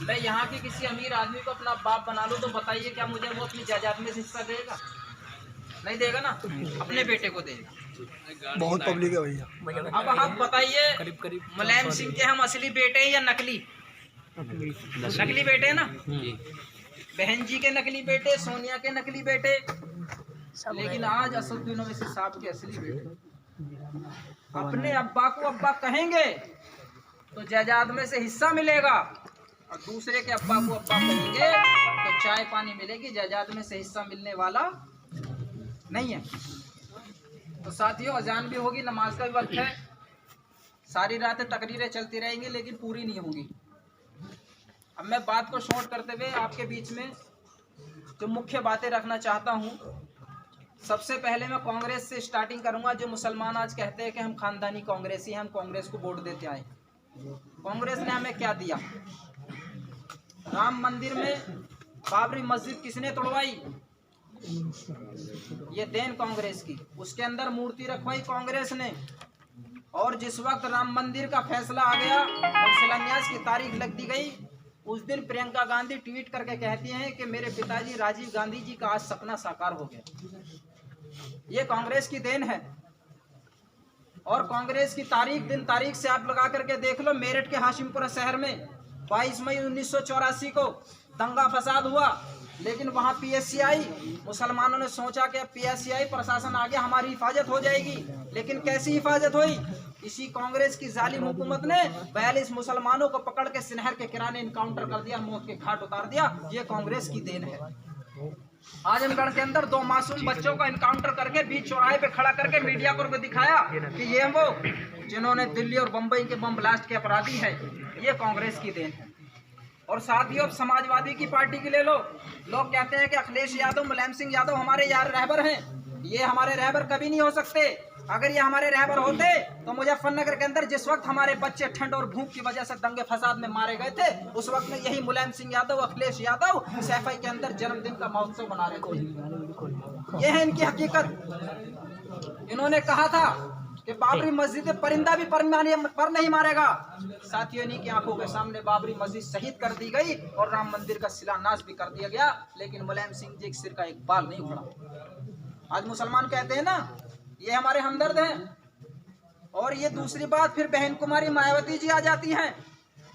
मैं यहाँ के किसी अमीर आदमी को अपना बाप बना लूँ तो बताइए क्या मुझे वो अपनी जायदाद में से हिस्सा देगा? नहीं देगा ना, अपने बेटे को देगा। बहुत पब्लिक है भैया। अब आप बताइए मुलायम सिंह के हम असली बेटे हैं या नकली? नकली बेटे हैं ना। बहन जी के नकली बेटे, सोनिया के नकली बेटे, लेकिन आज असदुद्दीन ओवैसी साहब के असली बेटे। अपने अब्बा को अब्बा कहेंगे तो जायदाद में से हिस्सा मिलेगा, और दूसरे के अब्बा को अब्बा कहेंगे तो चाय पानी मिलेगी, जायदाद में से हिस्सा मिलने वाला नहीं है। तो साथियों, अजान भी होगी, नमाज का भी वक्त है। सारी रातें तकरीरें चलती रहेंगी लेकिन पूरी नहीं होंगी। अब मैं बात को शॉर्ट करते हुए आपके बीच में जो मुख्य बातें रखना चाहता हूँ, सबसे पहले मैं कांग्रेस से स्टार्टिंग करूंगा। जो मुसलमान आज कहते हैं कि हम खानदानी कांग्रेसी हैं, हम कांग्रेस को वोट देते आए। कांग्रेस ने हमें क्या दिया? राम मंदिर में बाबरी मस्जिद किसने तोड़वाई? ये देन कांग्रेस की। उसके अंदर मूर्ति रखवाई कांग्रेस ने। और जिस वक्त राम मंदिर का फैसला आ गया और शिलान्यास की तारीख लग दी गई, उस दिन प्रियंका गांधी ट्वीट करके कहती हैं कि मेरे पिताजी राजीव गांधी जी का आज सपना साकार हो गया। ये कांग्रेस की देन है। और कांग्रेस की तारीख, दिन तारीख से आप लगा करके देख लो। मेरठ के हाशिमपुरा शहर में 22 मई 1984 को दंगा फसाद हुआ, लेकिन वहां पीएससी आई। मुसलमानों ने सोचा कि अब पीएससी आई, प्रशासन आ गया, हमारी हिफाजत हो जाएगी। लेकिन कैसी हिफाजत हुई? इसी कांग्रेस की जालिम हुकूमत ने 42 मुसलमानों को पकड़ के सिनहर के किनारे इनकाउंटर कर दिया, मौत के घाट उतार दिया। ये कांग्रेस की देन है। आजमगढ़ के अंदर 2 मासूम बच्चों का इनकाउंटर करके बीच चौराहे पे खड़ा करके मीडिया को दिखाया कि ये वो जिन्होंने दिल्ली और बंबई के बम ब्लास्ट के अपराधी हैं। ये कांग्रेस की देन है। और साथियों, अब समाजवादी की पार्टी की ले लो। लोग कहते हैं कि अखिलेश यादव, मुलायम सिंह यादव हमारे यार रहबर हैं। ये हमारे रहबर कभी नहीं हो सकते। अगर ये हमारे रहबर होते तो मुजफ्फरनगर के अंदर जिस वक्त हमारे बच्चे ठंड और भूख की वजह से दंगे फसाद में मारे गए थे, उस वक्त में यही मुलायम सिंह यादव, अखिलेश यादव सैफई के अंदर जन्मदिन का महोत्सव मना रहे थे। ये है इनकी हकीकत। इन्होंने कहा था कि बाबरी मस्जिद परिंदा भी पर नहीं मारेगा। साथियों, इन्हीं की आंखों के सामने बाबरी मस्जिद शहीद कर दी गई और राम मंदिर का शिलान्यास भी कर दिया गया, लेकिन मुलायम सिंह जी के सिर का एक बाल नहीं उखड़ा। आज मुसलमान कहते हैं ना, ये हमारे हमदर्द हैं। और ये दूसरी बात, फिर बहन कुमारी मायावती जी आ जाती हैं।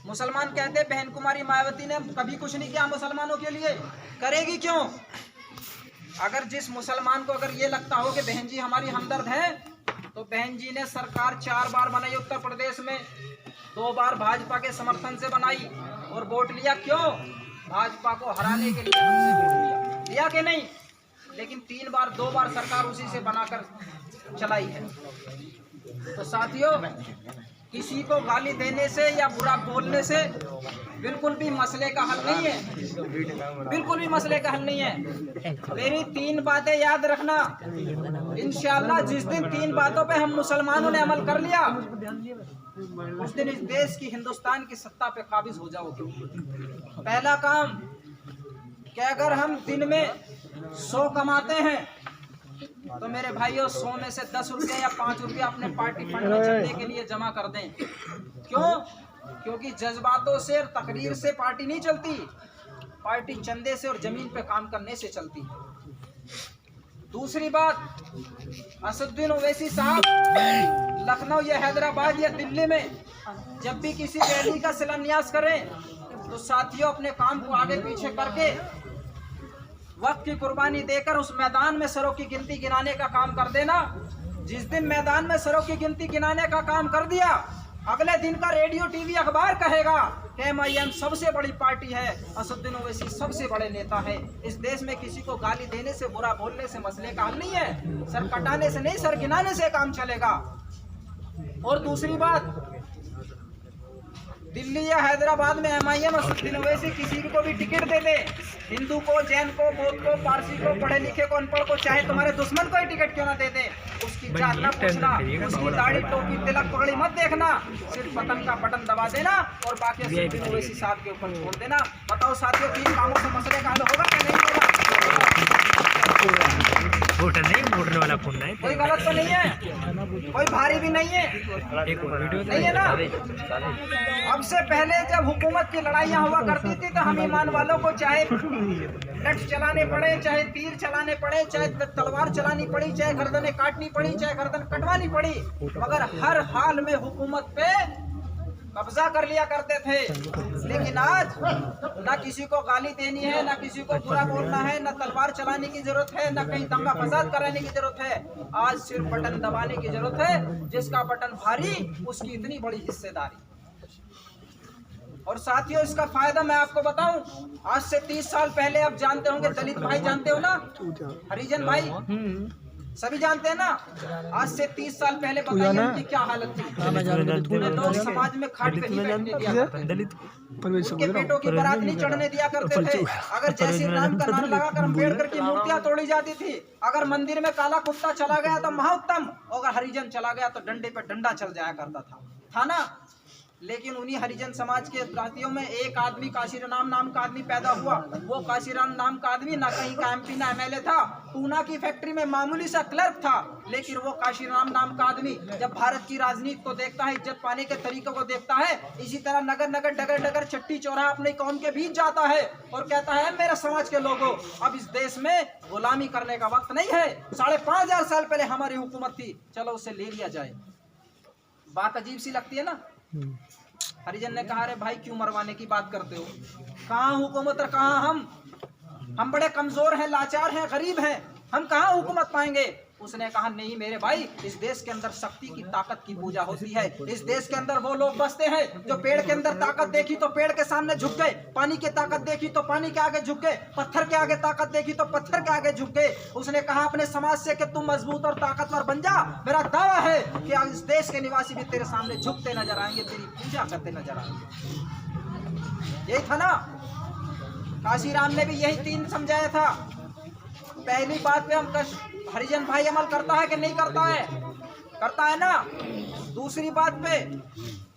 मुसलमान कहते हैं बहन कुमारी मायावती ने कभी कुछ नहीं किया मुसलमानों के लिए, करेगी क्यों? अगर जिस मुसलमान को अगर ये लगता हो कि बहन जी हमारी हमदर्द है, तो बहन जी ने सरकार 4 बार बनाई उत्तर प्रदेश में, 2 बार भाजपा के समर्थन से बनाई और वोट लिया। क्यों? भाजपा को हराने के लिए हमसे वोट लिया कि नहीं? लेकिन 3 बार 2 बार सरकार उसी से बनाकर चलाई है। तो साथियों, किसी को गाली देने से या बुरा बोलने से बिल्कुल भी मसले का हल नहीं है। बिल्कुल भी मसले का हल नहीं है। मेरी 3 बातें याद रखना। इंशाअल्लाह जिस दिन 3 बातों पे हम मुसलमानों ने अमल कर लिया, उस दिन इस देश की, हिंदुस्तान की सत्ता पे काबिज हो जाओगे। पहला काम कि अगर हम दिन में 100 कमाते हैं तो मेरे भाइयों 100 में से 10 रुपये या 5 रुपये अपने पार्टी फंड में चंदे के लिए जमा कर दें। क्यों? क्योंकि जज्बातों से और तकरीर से पार्टी नहीं चलती। पार्टी चंदे से और जमीन पे काम करने से चलती है। दूसरी बात, असदुद्दीन ओवैसी साहब लखनऊ या हैदराबाद या दिल्ली में जब भी किसी रैली का शिलान्यास करें, तो साथियों अपने काम को आगे पीछे करके वक्त की कुर्बानी देकर उस मैदान में सरों की गिनती गिनाने का काम कर देना। जिस दिन मैदान में सरों की गिनती गिनाने का काम कर दिया, अगले दिन का रेडियो टीवी अखबार कहेगा कि MIM सबसे बड़ी पार्टी है, असदुद्दीन ओवैसी सबसे बड़े नेता है। इस देश में किसी को गाली देने से, बुरा बोलने से मसले का हल नहीं है। सर कटाने से नहीं, सर गिनाने से काम चलेगा। और दूसरी बात, दिल्ली या हैदराबाद में MIM असदुद्दीन ओवैसी किसी को भी टिकट दे दे, हिंदू को, जैन को, बौद्ध को, पारसी को, पढ़े लिखे को, अनपढ़ को, चाहे तुम्हारे दुश्मन को ही टिकट क्यों ना दे दे, उसकी जात ना पूछना, उसकी दाढ़ी, टोपी, तिलक, पगड़ी मत देखना, सिर्फ बटन का बटन दबा देना और बाकी असदुद्दीन ओवैसी साहब के ऊपर छोड़ देना। बताओ साथियों, 3 कामों से मसले का हल होगा कि नहीं होगा? होटल नहीं, मोड़ने वाला फोन नहीं। कोई गलत तो नहीं है, कोई भारी भी नहीं है, एक वीडियो नहीं है ना। अब से पहले जब हुकूमत की लड़ाइयाँ हुआ करती थी तो हम ईमान वालों को चाहे लठ चलाने पड़े, चाहे तीर चलाने पड़े, चाहे तलवार चलानी पड़ी, चाहे गर्दनें काटनी पड़ी, चाहे गर्दन कटवानी पड़ी, मगर हर हाल में हुकूमत पे कब्जा कर लिया करते थे। लेकिन आज ना किसी को गाली देनी है, ना किसी को बुरा बोलना है, ना तलवार चलाने की जरूरत है, ना कहीं दंगा फसाद कराने की जरूरत है। आज सिर्फ बटन दबाने की जरूरत है, जिसका बटन भारी उसकी इतनी बड़ी हिस्सेदारी। और साथियों, इसका फायदा मैं आपको बताऊं, आज से 30 साल पहले आप जानते होंगे, दलित भाई जानते हो ना, हरिजन भाई सभी जानते हैं ना। आज से 30 साल पहले बताइए उनकी क्या हालत थी। लोग समाज में खाट पे नहीं बैठने दिया करते, उनके पेटों की बारात नहीं चढ़ने दिया करते थे। अगर जय श्री राम का नाम लगाकर अम्बेडकर की मूर्तियां तोड़ी जाती थी, अगर मंदिर में काला कुत्ता चला गया तो महाउत्तम, अगर हरिजन चला गया तो डंडे पे डंडा चल जाया करता था ना। लेकिन उन्हीं हरिजन समाज के जातियों में एक आदमी काशीराम नाम का आदमी पैदा हुआ। वो काशीराम नाम का आदमी ना कहीं का MP ना MLA था, पूना की फैक्ट्री में मामूली सा क्लर्क था। लेकिन वो काशीराम नाम का आदमी जब भारत की राजनीति को देखता है, इज्जत पाने के तरीकों को देखता है, इसी तरह नगर नगर डगर डगर चट्टी चौराहा अपनी कौम के बीच जाता है और कहता है, मेरे समाज के लोगों, अब इस देश में गुलामी करने का वक्त नहीं है। 5,500 साल पहले हमारी हुकूमत थी, चलो उसे ले लिया जाए। बात अजीब सी लगती है ना। हरिजन ने कहा, अरे भाई क्यों मरवाने की बात करते हो, कहाँ हुकूमत और कहाँ हम बड़े कमजोर हैं, लाचार हैं, गरीब हैं, हम कहाँ हुकूमत पाएंगे। उसने कहा, नहीं मेरे भाई, इस देश के अंदर शक्ति की ताकत की पूजा होती है। इस देश के अंदर वो लोग बसते हैं जो पेड़ के अंदर ताकत देखी तो पेड़ के सामने झुक गए, पानी की ताकत देखी तो पानी के आगे झुक गए, पत्थर के आगे ताकत देखी तो पत्थर के आगे झुक गए। उसने कहा अपने समाज से कि तुम मजबूत और ताकतवर बन जा, मेरा दावा है कि आज इस देश के निवासी भी तेरे सामने झुकते नजर आएंगे, तेरी पूजा करते नजर आएंगे। यही था ना, काशीराम ने भी यही 3 समझाया था। पहली बात पे हम हरिजन भाई अमल करता है कि नहीं करता है? करता है ना। दूसरी बात पे,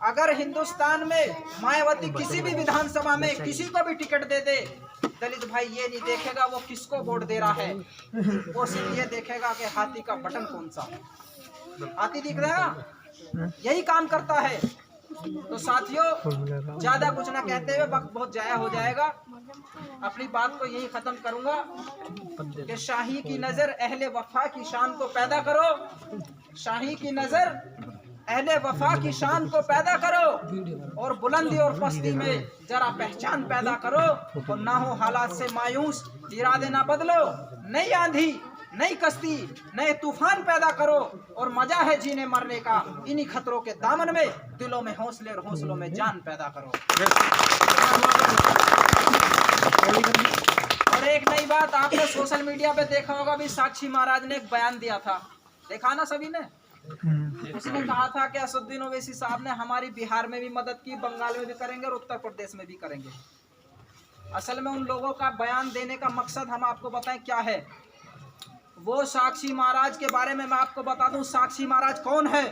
अगर हिंदुस्तान में मायावती किसी भी विधानसभा में किसी को भी टिकट दे दे, दलित भाई ये नहीं देखेगा वो किसको वोट दे रहा है, वो सिर्फ ये देखेगा कि हाथी का बटन कौन सा, हाथी दिख रहा है, यही काम करता है। तो साथियों, ज्यादा कुछ ना कहते हुए, वक्त बहुत जाया हो जाएगा, अपनी बात को यही खत्म करूंगा कि शाही की नजर अहले वफा की शान को पैदा करो, शाही की नजर अहले वफा की शान को पैदा करो, और बुलंदी और पस्ती में जरा पहचान पैदा करो, और ना हो हालात से मायूस, इरादे ना बदलो, नई आंधी नई कश्ती नए तूफान पैदा करो, और मजा है जीने मरने का, इन्हीं खतरों के दामन में दिलों में हौसले और हौसलों में जान पैदा करो। और एक नई बात, आपने सोशल मीडिया पे देखा होगा, भी साक्षी महाराज ने एक बयान दिया था, देखा ना सभी ने। उसने कहा था कि असदुद्दीन ओवैसी साहब ने हमारी बिहार में भी मदद की, बंगाल में भी करेंगे और उत्तर प्रदेश में भी करेंगे। असल में उन लोगों का बयान देने का मकसद हम आपको बताएं क्या है। वो साक्षी महाराज के बारे में मैं आपको बता दूं, साक्षी महाराज कौन है।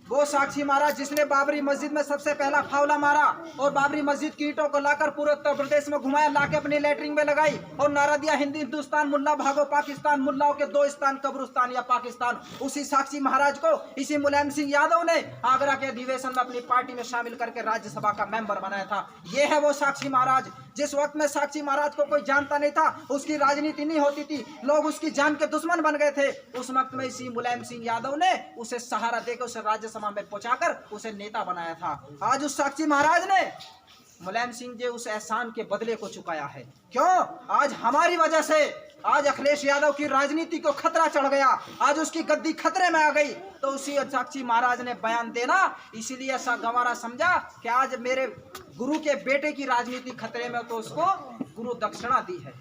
वो साक्षी महाराज जिसने बाबरी मस्जिद में सबसे पहला फावला मारा और बाबरी मस्जिद की ईंटों को लाकर पूरे उत्तर प्रदेश में घुमाया, लाके अपनी लेटरिन में लगाई और नारा दिया, हिंदुस्तान मुल्ला भागो पाकिस्तान, मुल्लाओं के 2 स्थान, कब्रिस्तान या पाकिस्तान। उसी साक्षी महाराज को इसी मुलायम सिंह यादव ने आगरा के अधिवेशन में अपनी पार्टी में शामिल करके राज्यसभा का मेंबर बनाया था। ये है वो साक्षी महाराज। जिस वक्त में साक्षी महाराज को कोई जानता नहीं था, उसकी राजनीति नहीं होती थी, लोग उसकी जान के दुश्मन बन गए थे, उस वक्त में इसी मुलायम सिंह यादव ने उसे सहारा देकर उसे राज्यसभा में पहुंचाकर उसे नेता बनाया था। आज उस साक्षी महाराज ने मुलायम सिंह जी उस एहसान के बदले को चुकाया है। क्यों? आज हमारी वजह से आज अखिलेश यादव की राजनीति को खतरा चढ़ गया, आज उसकी गद्दी खतरे में आ गई, तो उसी साक्षी महाराज ने बयान देना इसीलिए ऐसा गंवारा समझा कि आज मेरे गुरु के बेटे की राजनीति खतरे में, तो उसको गुरु दक्षिणा दी है।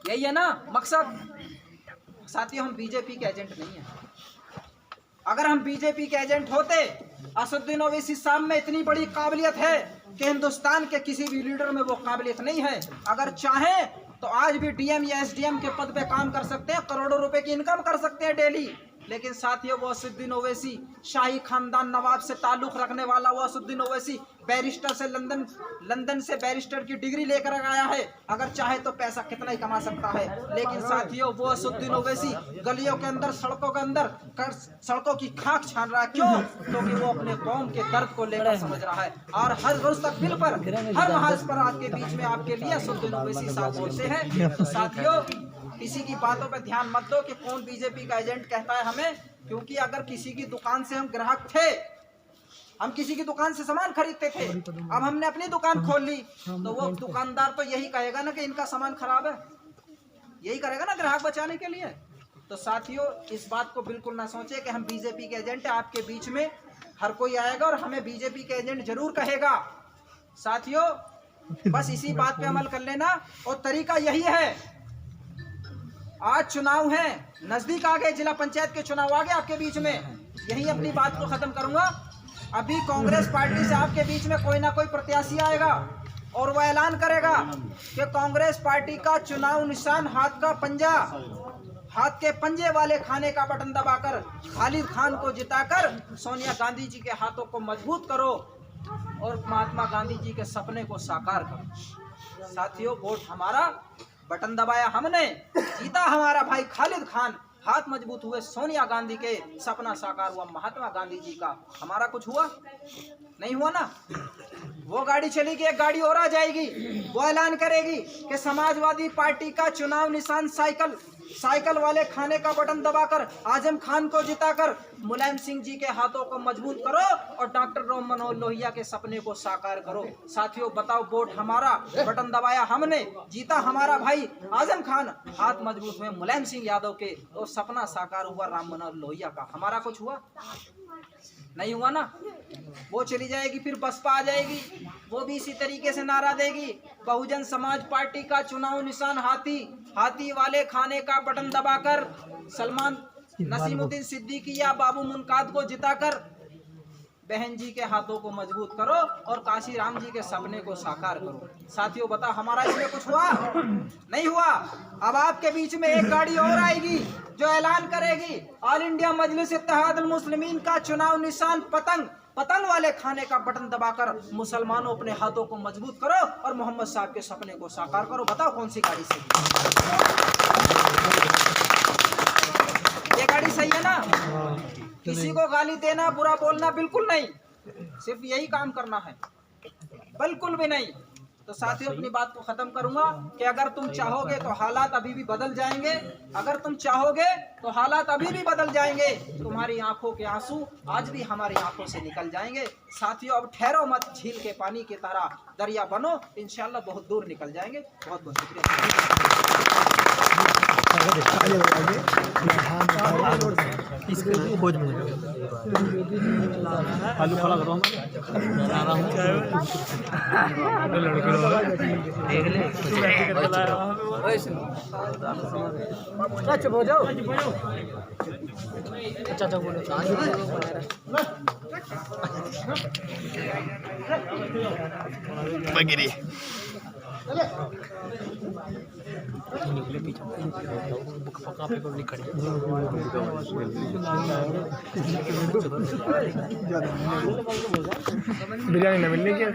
यही है ना मकसद। साथियों, हम बीजेपी के एजेंट नहीं है। अगर हम बीजेपी के एजेंट होते, असदुद्दीन ओवैसी साहब में इतनी बड़ी काबिलियत है कि हिंदुस्तान के किसी भी लीडर में वो काबिलियत नहीं है। अगर चाहें तो आज भी DM या SDM के पद पे काम कर सकते हैं, करोड़ों रुपए की इनकम कर सकते हैं डेली। लेकिन साथियों, वो असदुद्दीन ओवैसी शाही खानदान नवाब से ताल्लुक रखने वाला वो असदुद्दीन ओवैसी बैरिस्टर से लंदन से बैरिस्टर की डिग्री लेकर आया है, अगर चाहे तो पैसा कितना ही कमा सकता है। लेकिन साथियों वो असदुद्दीन ओवैसी गलियों के अंदर, सड़कों के अंदर सड़कों की खाक छान रहा है। क्यों? क्योंकि वो अपने कौम के दर्द को लेकर समझ रहा है। और हर रोज तक बिल पर, हर महाज पर आपके बीच में आपके लिए असदुद्दीन ओवैसी साहब बोलते हैं। तो साथियों किसी की बातों पर ध्यान मत दो कि कौन बीजेपी का एजेंट कहता है हमें, क्योंकि अगर किसी की दुकान से हम ग्राहक थे, हम किसी की दुकान से सामान खरीदते थे, अब हमने अपनी दुकान खोल ली, तो वो दुकानदार तो यही कहेगा ना कि इनका सामान खराब है, यही करेगा ना ग्राहक बचाने के लिए। तो साथियों इस बात को बिल्कुल ना सोचे कि हम बीजेपी के एजेंट है। आपके बीच में हर कोई आएगा और हमें बीजेपी के एजेंट जरूर कहेगा। साथियों बस इसी बात पे अमल कर लेना, और तरीका यही है। आज चुनाव है, नजदीक आ गए, जिला पंचायत के चुनाव आ गए आपके बीच में। यही अपनी बात को खत्म करूंगा। अभी कांग्रेस पार्टी से आपके बीच में कोई ना कोई प्रत्याशी आएगा और वह ऐलान करेगा कि कांग्रेस पार्टी का चुनाव निशान हाथ का पंजा, हाथ के पंजे वाले खाने का बटन दबाकर खालिद खान को जिताकर सोनिया गांधी जी के हाथों को मजबूत करो और महात्मा गांधी जी के सपने को साकार करो। साथियों वोट हमारा, बटन दबाया हमने, जीता हमारा भाई खालिद खान, हाथ मजबूत हुए सोनिया गांधी के, सपना साकार हुआ महात्मा गांधी जी का। हमारा कुछ हुआ? नहीं हुआ ना। वो गाड़ी चलेगी, एक गाड़ी और आ जाएगी, वो ऐलान करेगी कि समाजवादी पार्टी का चुनाव निशान साइकिल, साइकिल वाले खाने का बटन दबाकर आजम खान को जिताकर मुलायम सिंह जी के हाथों को मजबूत करो और डॉक्टर राम मनोहर लोहिया के सपने को साकार करो। साथियों बताओ, वोट हमारा, बटन दबाया हमने, जीता हमारा भाई आजम खान, हाथ मजबूत हुए मुलायम सिंह यादव के, और सपना साकार हुआ राम मनोहर लोहिया का। हमारा कुछ हुआ? नहीं हुआ ना। वो चली जाएगी, फिर बसपा आ जाएगी, वो भी इसी तरीके से नारा देगी, बहुजन समाज पार्टी का चुनाव निशान हाथी, हाथी वाले खाने का बटन दबाकर सलमान नसीमुद्दीन सिद्दीकी या बाबू मुनकाद को जिताकर बहन जी के हाथों को मजबूत करो और काशी राम जी के सपने को साकार करो। साथियों बताओ हमारा इसमें कुछ हुआ? नहीं हुआ। अब आपके बीच में एक गाड़ी और आएगी जो ऐलान करेगी ऑल इंडिया मजलिस इत्तेहादुल मुस्लिमीन का चुनाव निशान पतंग, पतंग वाले खाने का बटन दबाकर मुसलमानों अपने हाथों को मजबूत करो और मोहम्मद साहब के सपने को साकार करो। बताओ कौन सी गाड़ी सही है? ये गाड़ी सही है ना। किसी को गाली देना, बुरा बोलना बिल्कुल नहीं, सिर्फ यही काम करना है, बिल्कुल भी नहीं। तो साथियों अपनी बात को खत्म करूंगा कि अगर तुम चाहोगे तो हालात अभी भी बदल जाएंगे, अगर तुम चाहोगे तो हालात अभी भी बदल जाएंगे। तुम्हारी आंखों के आंसू आज भी हमारी आंखों से निकल जाएंगे। साथियों अब ठहरो मत, झील के पानी की तरह दरिया बनो, इंशाल्लाह बहुत दूर निकल जाएंगे। बहुत बहुत शुक्रिया। आलू खड़ा करो चुप हो जाओ। अच्छा बोलो बगिरी बिरयानी न मिलने क्या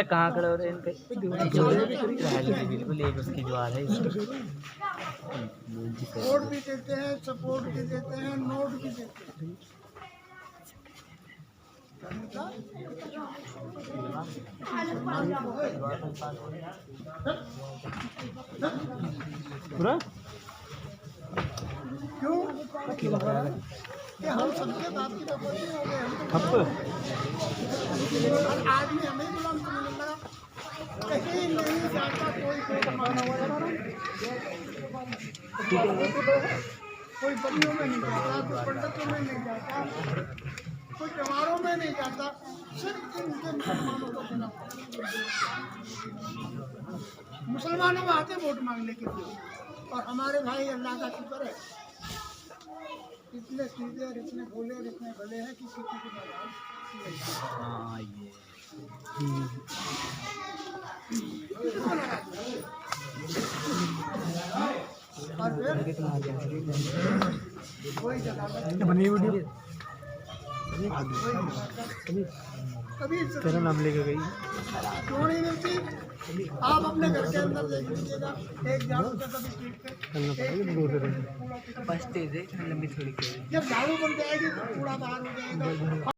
कहाँ खड़े हो रहे हैं बिल्कुल एक उसकी जो आ रही है। वोट भी देते हैं, सपोर्ट भी देते हैं, नोट भी देते हैं। पूरा क्यों? कि हम सबके बाप की प्रॉपर्टी हो गए, हम तो हर आदमी हमें गुलाम समझने लगा। कहीं नहीं जाता कोई कोई बलियों में नहीं जाता, कोई पंडितों में नहीं जाता, कोई त्योहारों में नहीं जाता, सिर्फ इनके मुसलमानों को देना। मुसलमानों में आते वोट मांगने के लिए, और हमारे भाई अल्लाह का शुक्र है इतने सीधे और इतने भोले और इतने भले हैं कि किसी को नाराज नहीं करते। हाँ ये और फिर वही जगह बनी वीडियो कभी तेरा नाम लेके गई क्यों नहीं मिलती। आप अपने घर के अंदर देख लीजिएगा, एक झाड़ू का कभी पीट पे बचते थे लंबी थोड़ी जब झाड़ू बन जाएगी तो कूड़ा बाहर हो जाएगा।